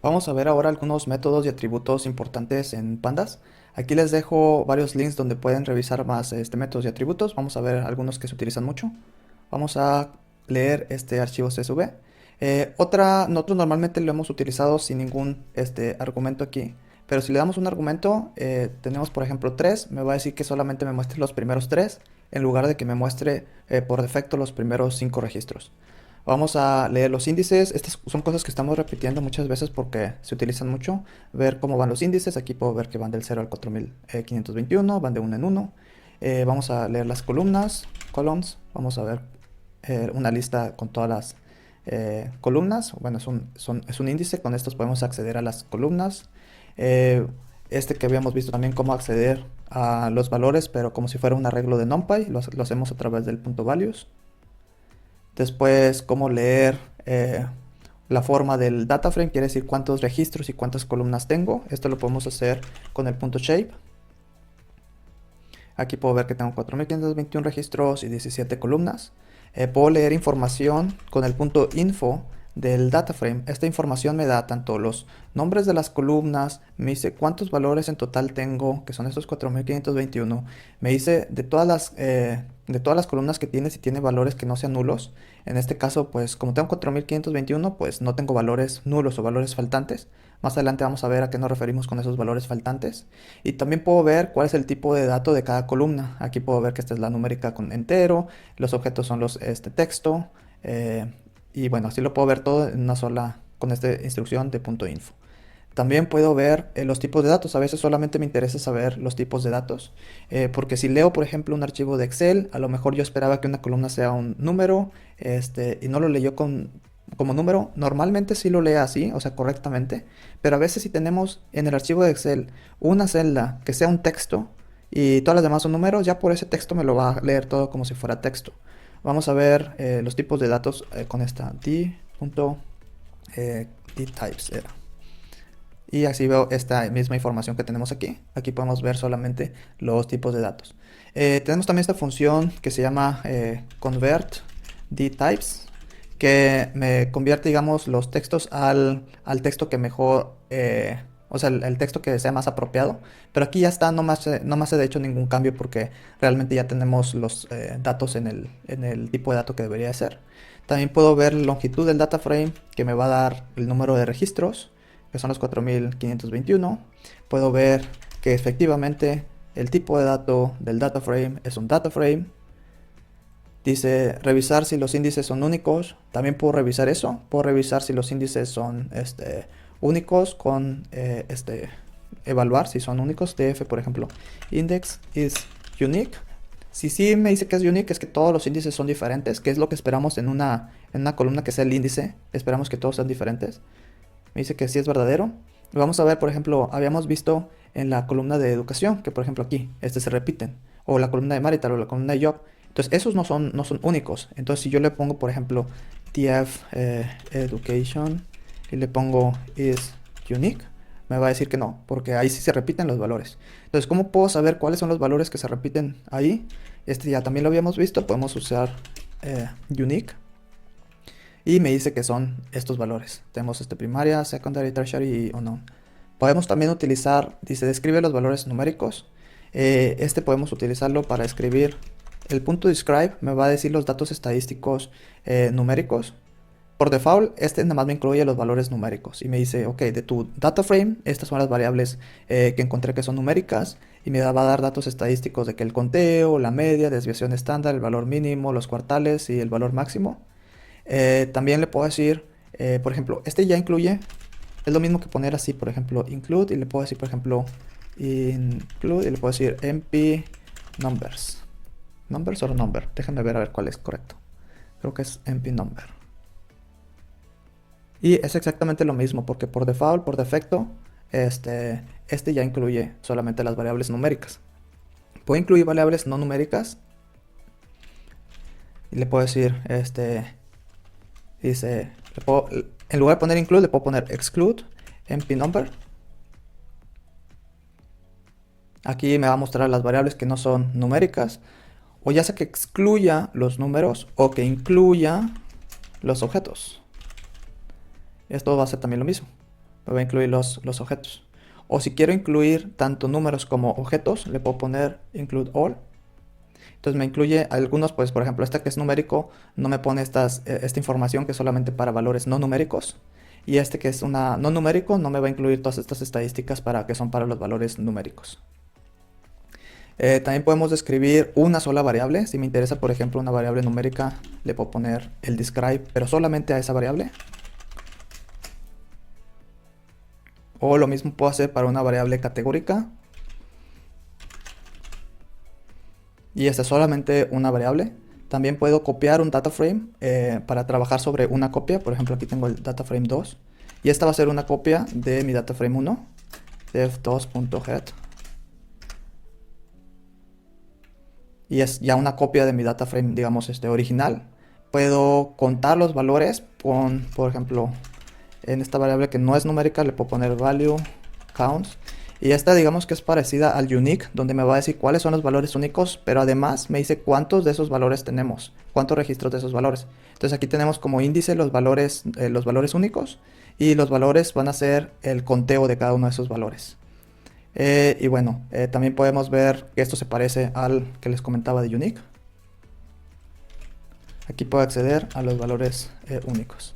Vamos a ver ahora algunos métodos y atributos importantes en Pandas. Aquí les dejo varios links donde pueden revisar más métodos y atributos. Vamos a ver algunos que se utilizan mucho. Vamos a leer este archivo CSV. Nosotros normalmente lo hemos utilizado sin ningún argumento aquí. Pero si le damos un argumento, tenemos por ejemplo 3, me va a decir que solamente me muestre los primeros 3 en lugar de que me muestre por defecto los primeros 5 registros. Vamos a leer los índices. Estas son cosas que estamos repitiendo muchas veces porque se utilizan mucho. Ver cómo van los índices. Aquí puedo ver que van del 0 al 4521, van de 1 en 1. Vamos a leer las columnas, columns. Vamos a ver una lista con todas las columnas. Bueno, es un índice. Con estos podemos acceder a las columnas. Eh, que habíamos visto también cómo acceder a los valores, pero como si fuera un arreglo de NumPy. Lo hacemos a través del punto values. Después, cómo leer la forma del data frame, quiere decir cuántos registros y cuántas columnas tengo. Esto lo podemos hacer con el punto shape. Aquí puedo ver que tengo 4521 registros y 17 columnas. Puedo leer información con el punto info del data frame. Esta información me da tanto los nombres de las columnas, me dice cuántos valores en total tengo, que son estos 4521. Me dice de todas las columnas que tiene, si tiene valores que no sean nulos. En este caso, pues como tengo 4521, pues no tengo valores nulos o valores faltantes. Más adelante vamos a ver a qué nos referimos con esos valores faltantes. Y también puedo ver cuál es el tipo de dato de cada columna. Aquí puedo ver que esta es la numérica con entero, los objetos son los texto. Y bueno, así lo puedo ver todo en una sola, con esta instrucción de punto .info. También puedo ver los tipos de datos. A veces solamente me interesa saber los tipos de datos. Porque si leo, por ejemplo, un archivo de Excel, a lo mejor yo esperaba que una columna sea un número, y no lo leyó como número. Normalmente sí lo lee así, o sea, correctamente. Pero a veces si tenemos en el archivo de Excel una celda que sea un texto y todas las demás son números, ya por ese texto me lo va a leer todo como si fuera texto. Vamos a ver los tipos de datos con esta d.dtypes era. Y así veo esta misma información que tenemos aquí. Aquí podemos ver solamente los tipos de datos. Tenemos también esta función que se llama convert dtypes, que me convierte, digamos, los textos al texto que mejor, o sea, el texto que sea más apropiado. Pero aquí ya está, no más he de hecho ningún cambio porque realmente ya tenemos los datos en el tipo de dato que debería ser. También puedo ver la longitud del data frame, que me va a dar el número de registros, que son los 4521. Puedo ver que efectivamente el tipo de dato del data frame es un data frame. Dice revisar si los índices son únicos. También puedo revisar eso. Puedo revisar si los índices son únicos con evaluar si son únicos. df, por ejemplo, index is unique. Si sí me dice que es unique, es que todos los índices son diferentes, que es lo que esperamos en una columna que sea el índice. Esperamos que todos sean diferentes. Me dice que sí es verdadero. Vamos a ver, por ejemplo, habíamos visto en la columna de educación, que por ejemplo aquí, se repiten. O la columna de marital o la columna de job. Entonces esos no son únicos. Entonces si yo le pongo, por ejemplo, df education y le pongo is unique, me va a decir que no, porque ahí sí se repiten los valores. Entonces, ¿cómo puedo saber cuáles son los valores que se repiten ahí? Ya también lo habíamos visto, podemos usar unique. Y me dice que son estos valores. Tenemos primaria, secondary, tertiary y unknown. Podemos también utilizar, dice, describe los valores numéricos. Podemos utilizarlo para escribir el punto describe, me va a decir los datos estadísticos numéricos. Por default, nada más me incluye los valores numéricos. Y me dice, ok, de tu data frame, estas son las variables que encontré que son numéricas. Y me va a dar datos estadísticos de que el conteo, la media, desviación estándar, el valor mínimo, los cuartales y el valor máximo. También le puedo decir, por ejemplo, ya incluye, es lo mismo que poner así, por ejemplo, include, y le puedo decir, por ejemplo, include, y le puedo decir mp numbers. Numbers o number, déjenme ver a ver cuál es correcto. Creo que es mp number. Y es exactamente lo mismo, porque por default, por defecto, ya incluye solamente las variables numéricas. Puedo incluir variables no numéricas. Y le puedo decir, dice, en lugar de poner include, le puedo poner exclude mp number. Aquí me va a mostrar las variables que no son numéricas, o ya sea que excluya los números o que incluya los objetos. Esto va a ser también lo mismo. me va a incluir los objetos. O si quiero incluir tanto números como objetos, le puedo poner include all. Entonces me incluye algunos, pues por ejemplo, este que es numérico no me pone esta información que es solamente para valores no numéricos. Y este que es una no numérico no me va a incluir todas estas estadísticas que son para los valores numéricos. También podemos describir una sola variable. Si me interesa, por ejemplo, una variable numérica, le puedo poner el describe, pero solamente a esa variable. O lo mismo puedo hacer para una variable categórica. Y esta es solamente una variable. También puedo copiar un data frame para trabajar sobre una copia. Por ejemplo, aquí tengo el data frame 2. Y esta va a ser una copia de mi data frame 1, def2.head. Y es ya una copia de mi data frame, digamos, original. Puedo contar los valores por ejemplo, en esta variable que no es numérica le puedo poner value counts. Y esta digamos que es parecida al unique, donde me va a decir cuáles son los valores únicos, pero además me dice cuántos de esos valores tenemos, cuántos registros de esos valores. Entonces aquí tenemos como índice los valores únicos, y los valores van a ser el conteo de cada uno de esos valores. Y bueno, también podemos ver que esto se parece al que les comentaba de unique. Aquí puedo acceder a los valores únicos.